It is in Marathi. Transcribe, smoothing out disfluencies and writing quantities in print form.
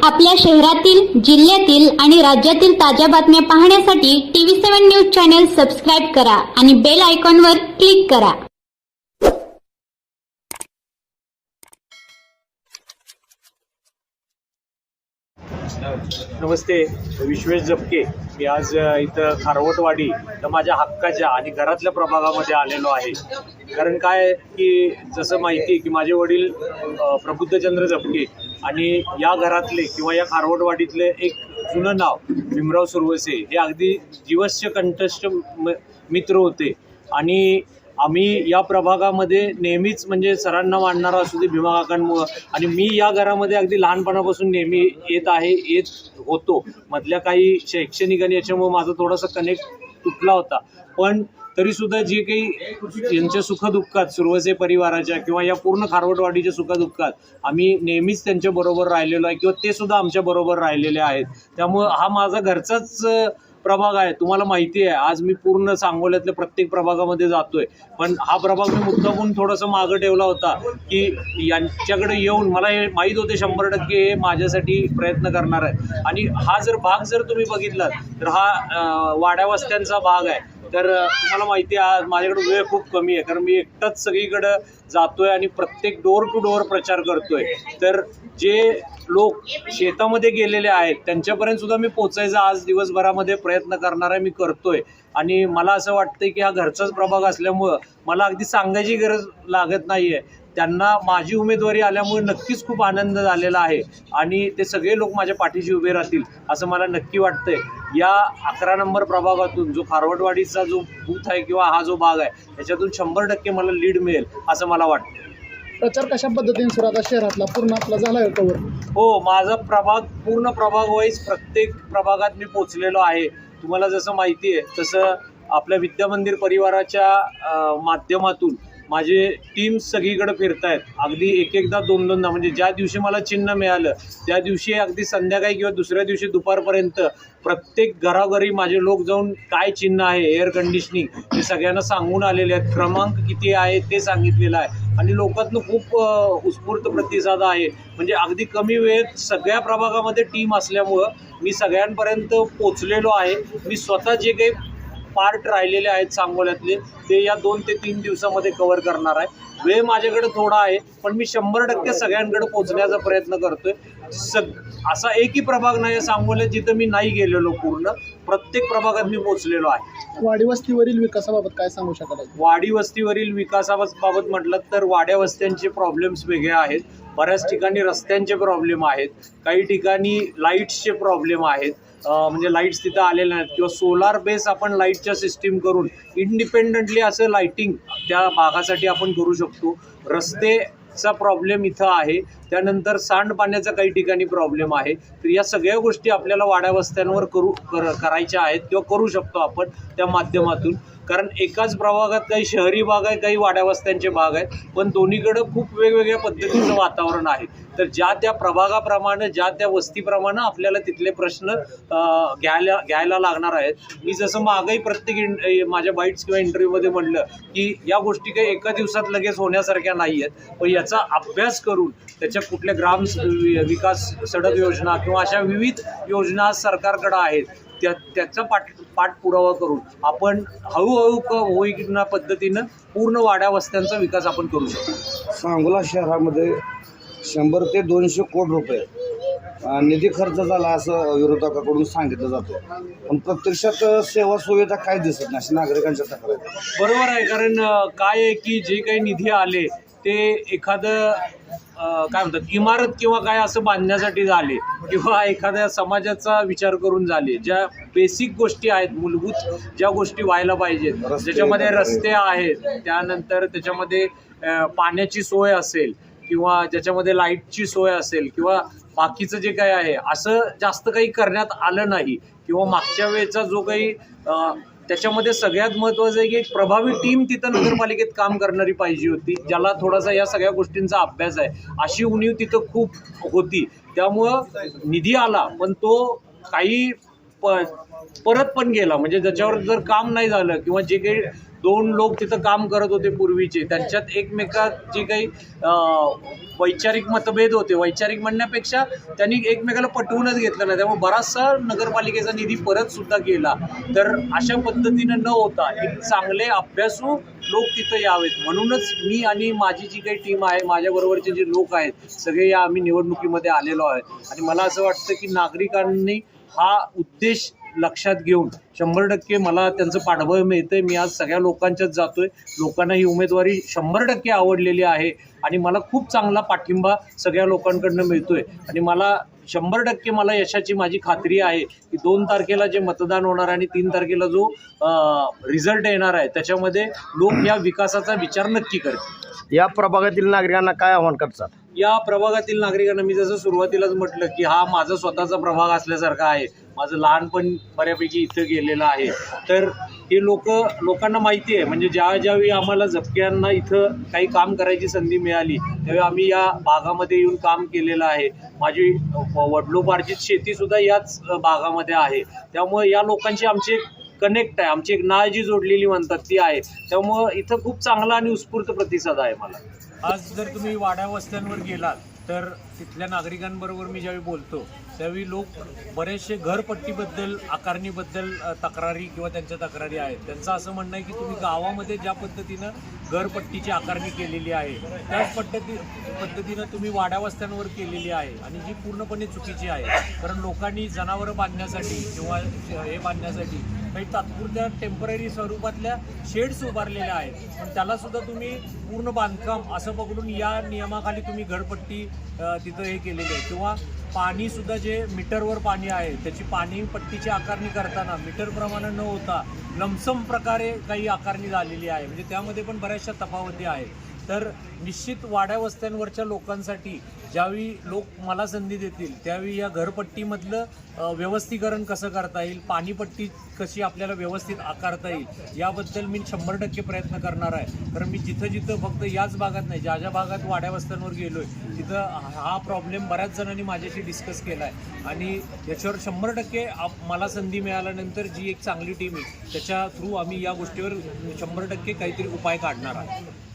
आपल्या शहरातील, जिल्ह्यातील आणि राज्यातील ताज्या बातम्या पाहण्यासाठी TV7 न्यूज चॅनल सबस्क्राइब करा आणि बेल आयकॉनवर क्लिक करा. नमस्ते, विश्वेश जपके. मी आज इथं खारवटवाडी तर माझ्या हक्काच्या आणि घरातल्या प्रभागामध्ये आलेलो आहे. कारण काय की जसं माहिती आहे की माझे वडील प्रबुद्धचंद्र जपके आणि या घरातले किंवा या खारवटवाडीतले एक जुनं नाव भीमराव सुरवसे हे अगदी जीवस्य कंठस्थ मित्र होते. आणि आम्ही या प्रभागामध्ये नेहमीच म्हणजे सरांना मानणारा असू दे भीमा काकांमुळं, आणि मी या घरामध्ये अगदी लहानपणापासून नेहमी येत होतो. मधल्या काही शैक्षणिक आणि याच्यामुळे माझा थोडासा कनेक्ट तुटला होता. पण तरीसुद्धा जे काही यांच्या सुखदुःखात सुरवसे परिवाराच्या किंवा या पूर्ण खारवटवाडीच्या सुखदुःखात आम्ही नेहमीच त्यांच्याबरोबर राहिलेलो आहे किंवा ते सुद्धा आमच्याबरोबर राहिलेले आहेत. त्यामुळं हा माझा घरचाच प्रभाग आहे. तुम्हाला माहिती आहे आज मी पूर्ण सांगोल्यातल्या प्रत्येक प्रभागामध्ये जातोय, पण हा प्रभाग मी मुद्दामून थोडंसं मागं ठेवला होता की यांच्याकडे येऊन मला हे माहीत होते 100% हे माझ्यासाठी प्रयत्न करणार आहे. आणि हा भाग जर तुम्ही बघितलात तर हा वाड्या वस्त्यांचा भाग आहे. तर तुम्हाला माहिती आहे आज माझ्याकडे वेळ खूप कमी आहे, कारण मी एकटाच सगळीकडं जातोय आणि प्रत्येक डोर टू डोर प्रचार करतोय. तर जे लोक शेतामध्ये गेलेले आहेत त्यांच्यापर्यंत सुद्धा मी पोचायचा आज दिवसभरामध्ये प्रयत्न करणार आहे, मी करतोय. आणि मला असं वाटतंय की हा घरचाच प्रभाग असल्यामुळं मला अगदी सांगायची गरज लागत नाही आहे. त्यांना माझी उमेदवारी आल्यामुळे नक्कीच खूप आनंद झालेला आहे आणि ते सगळे लोक माझ्या पाठीशी उभे राहतील असं मला नक्की वाटतंय. या 11 नंबर प्रभागातून जो खारवटवाडीचा जो बूथ आहे किंवा हा जो भाग आहे त्याच्यातून 100% मला लीड मिळेल असं मला वाटतं. प्रचार कशा पद्धतीने सुरू आता शहरातला पूर्ण आपला झाला आहे कवर? हो, माझा पूर्ण प्रभाग वाईज प्रत्येक प्रभागात मी पोचलेलो आहे. तुम्हाला जसं माहिती आहे तसं आपल्या विद्यामंदिर परिवाराच्या माध्यमातून माझे टीम्स सगळीकडे फिरत आहेत. अगदी एकदा दोनदा म्हणजे ज्या दिवशी मला चिन्ह मिळालं त्या दिवशी अगदी संध्याकाळी किंवा दुसऱ्या दिवशी दुपारपर्यंत प्रत्येक घराघरी माझे लोक जाऊन काय चिन्ह आहे, एअर कंडिशनिंग हे सगळ्यांना सांगून आलेले आहेत. क्रमांक किती आहे ते सांगितलेलं आहे आणि लोकांतून खूप उत्स्फूर्त प्रतिसाद आहे. म्हणजे अगदी कमी वेळेत सगळ्या प्रभागामध्ये टीम असल्यामुळं मी सगळ्यांपर्यंत पोचलेलो आहे. मी स्वतः जे काही पार्ट राहिलेले आहेत सांगोल्यातले ते या 2 ते 3 दिवसामध्ये कव्हर करणार आहे. वेळ माझ्याकडे थोडा आहे, पण मी 100% सगळ्यांकडे पोचण्याचा प्रयत्न करतोय. असा एकही प्रभाग नाही सांगोल्यात जिथं मी नाही गेलेलो. पूर्ण प्रत्येक प्रभागात मी पोचलेलो आहे. वाडी वस्तीवरील विकासाबाबत काय सांगू शकाल? वाडी वस्तीवरील विकासाबाबत म्हटलं तर वाड्या वस्त्यांचे प्रॉब्लेम्स वेगळे आहेत. बऱ्याच ठिकाणी रस्त्यांचे प्रॉब्लेम आहेत, काही ठिकाणी लाईट्सचे प्रॉब्लेम आहेत. म्हणजे लाईट्स तिथं आलेल्या नाहीत किंवा सोलार बेस आपण लाईटच्या सिस्टीम करून इंडिपेंडंटली असं लाईटिंग त्या भागासाठी आपण करू शकतो. रस्तेचा प्रॉब्लेम इथं आहे. त्यानंतर सांडपाण्याचा काही ठिकाणी प्रॉब्लेम आहे. तर या सगळ्या गोष्टी आपल्याला वाड्या वस्त्यांवर करायच्या आहेत किंवा करू शकतो आपण त्या माध्यमातून. कारण एकाच प्रभागात काही शहरी भाग आहे, काही वाड्या वस्त्यांचे भाग आहेत, पण दोन्हीकडं खूप वेगवेगळ्या पद्धतीचं वातावरण आहे. तर ज्या त्या प्रभागाप्रमाणे ज्या त्या वस्तीप्रमाणे आपल्याला तिथले प्रश्न घ्यायला लागणार आहेत. मी जसं मागही प्रत्येक माझ्या बाईट्स किंवा इंटरव्ह्यूमध्ये म्हटलं की या गोष्टी काही एका दिवसात लगेच होण्यासारख्या नाही आहेत, पण याचा अभ्यास करून त्याच्या कुठल्या ग्राम विकास सडक योजना किंवा अशा विविध योजना सरकारकडे आहेत त्याचा पाठपुरावा करून आपण हळूहळू होईना पद्धतीनं पूर्ण वाड्या वस्त्यांचा विकास आपण करू शकतो. सांगोला शहरामध्ये 100 ते 200 कोटी रुपये निधी खर्च झाला असं विरोधकाकडून सांगितलं जातं, पण प्रत्यक्षात सेवा सुविधा काय दिसत नाही अशी नागरिकांच्या तक्रार आहेत. बरोबर आहे. कारण काय आहे की जे काही निधी आले ते एखादं काय म्हणतात इमारत किंवा काय असं बांधण्यासाठी झाले किंवा एखाद्या समाजाचा विचार करून झाले. ज्या बेसिक गोष्टी आहेत, मूलभूत ज्या गोष्टी व्हायला पाहिजेत, ज्याच्यामध्ये रस्ते आहेत, त्यानंतर त्याच्यामध्ये पाण्याची सोय असेल किंवा ज्याच्यामध्ये लाईटची सोय असेल किंवा बाकीचं जे काही आहे असं जास्त काही करण्यात आलं नाही. किंवा मागच्या वेळेचा जो काही त्याच्यामध्ये सगळ्यात महत्त्वाचं आहे की एक प्रभावी टीम तिथं नगरपालिकेत काम करणारी पाहिजे होती, ज्याला थोडासा या सगळ्या गोष्टींचा अभ्यास आहे. अशी उणीव तिथं खूप होती. त्यामुळं निधी आला पण तो काही परत पण गेला. म्हणजे ज्याच्यावर जर काम नाही झालं किंवा जे काही 2 लोक तिथं काम करत होते पूर्वीचे, त्यांच्यात एकमेकात जे काही वैचारिक मतभेद होते, वैचारिक म्हणण्यापेक्षा त्यांनी एकमेकाला पटवूनच घेतलं नाही, त्यामुळे बराचसा नगरपालिकेचा निधी परत सुद्धा गेला. तर अशा पद्धतीनं न होता एक चांगले अभ्यासू लोक तिथं यावेत, म्हणूनच मी आणि माझी जी काही टीम आहे, माझ्याबरोबरचे जे लोक आहेत, सगळे या आम्ही निवडणुकीमध्ये आलेलो आहे. आणि मला असं वाटतं की नागरिकांनी हा उद्देश लक्षात घेऊन 100% मला त्यांचं पाठबळ मिळतंय. मी आज सगळ्या लोकांच्याच जातोय, लोकांना ही उमेदवारी 100% आवडलेली आहे आणि मला खूप चांगला पाठिंबा सगळ्या लोकांकडनं मिळतोय. आणि मला 100% मला यशाची माझी खात्री आहे की 2 तारखेला जे मतदान होणार आणि 3 तारखेला जो रिझल्ट येणार आहे, त्याच्यामध्ये लोक या विकासाचा विचार नक्की करतील. या प्रभागातील नागरिकांना काय आव्हान करतात? या प्रभागातील नागरिकांना मी जसं सुरुवातीलाच म्हटलं की हा माझा स्वतःचा प्रभाग असल्यासारखा आहे. माझं लहानपण बऱ्यापैकी इथं गेलेलं आहे. तर हे लोकांना माहिती आहे. म्हणजे ज्यावेळी आम्हाला झपक्यांना इथं काही काम करायची संधी मिळाली, त्यावेळी आम्ही या भागामध्ये येऊन काम केलेलं आहे. माझी वडिलोपार्जित शेतीसुद्धा याच भागामध्ये आहे. त्यामुळे या लोकांची आमची एक कनेक्ट आहे, आमची एक नाळ जी जोडलेली म्हणतात ती आहे. त्यामुळं इथं खूप चांगला आणि उत्स्फूर्त प्रतिसाद आहे मला. आज जर तुम्ही वाड्या वस्त्यांवर गेलात तर तिथल्या नागरिकांबरोबर मी ज्यावेळी बोलतो त्यावेळी लोक बरेचसे घरपट्टीबद्दल, आकारणीबद्दल तक्रारी किंवा त्यांच्या तक्रारी आहेत. त्यांचं असं म्हणणं आहे की तुम्ही गावामध्ये ज्या पद्धतीनं घरपट्टीची आकारणी केलेली आहे, त्याच पद्धतीनं तुम्ही वाड्या वस्त्यांवर केलेली आहे आणि जी पूर्णपणे चुकीची आहे. कारण लोकांनी जनावरं बांधण्यासाठी किंवा हे बांधण्यासाठी काही तात्पुरत्या टेम्पररी स्वरूपातल्या शेड्स उभारलेल्या आहेत, पण त्यालासुद्धा तुम्ही पूर्ण बांधकाम असं पकडून या नियमाखाली तुम्ही घरपट्टी तिथं हे केलेली आहे. किंवा पाणीसुद्धा जे मीटरवर पाणी आहे त्याची पाणीपट्टीची आकारणी करताना मीटरप्रमाणे न होता लमसम प्रकारे काही आकारणी झालेली आहे. म्हणजे त्यामध्ये पण बऱ्याचशा तफावती आहेत. तर निश्चित वाड्या वस्त्यांवरच्या लोकांसाठी ज्यावेळी लोक मला संधी देतील त्यावेळी या घरपट्टीमधलं व्यवस्थीकरण कसं करता येईल, पाणीपट्टी कशी आपल्याला व्यवस्थित आकारता येईल, याबद्दल मी 100% प्रयत्न करणार आहे. कारण मी जिथं फक्त याच भागात नाही, ज्या भागात वाड्या वस्त्यांवर गेलो आहे तिथं हा प्रॉब्लेम बऱ्याच जणांनी माझ्याशी डिस्कस केला आहे. आणि याच्यावर 100% मला संधी मिळाल्यानंतर जी एक चांगली टीम आहे त्याच्या थ्रू आम्ही या गोष्टीवर 100% काहीतरी उपाय काढणार आहे.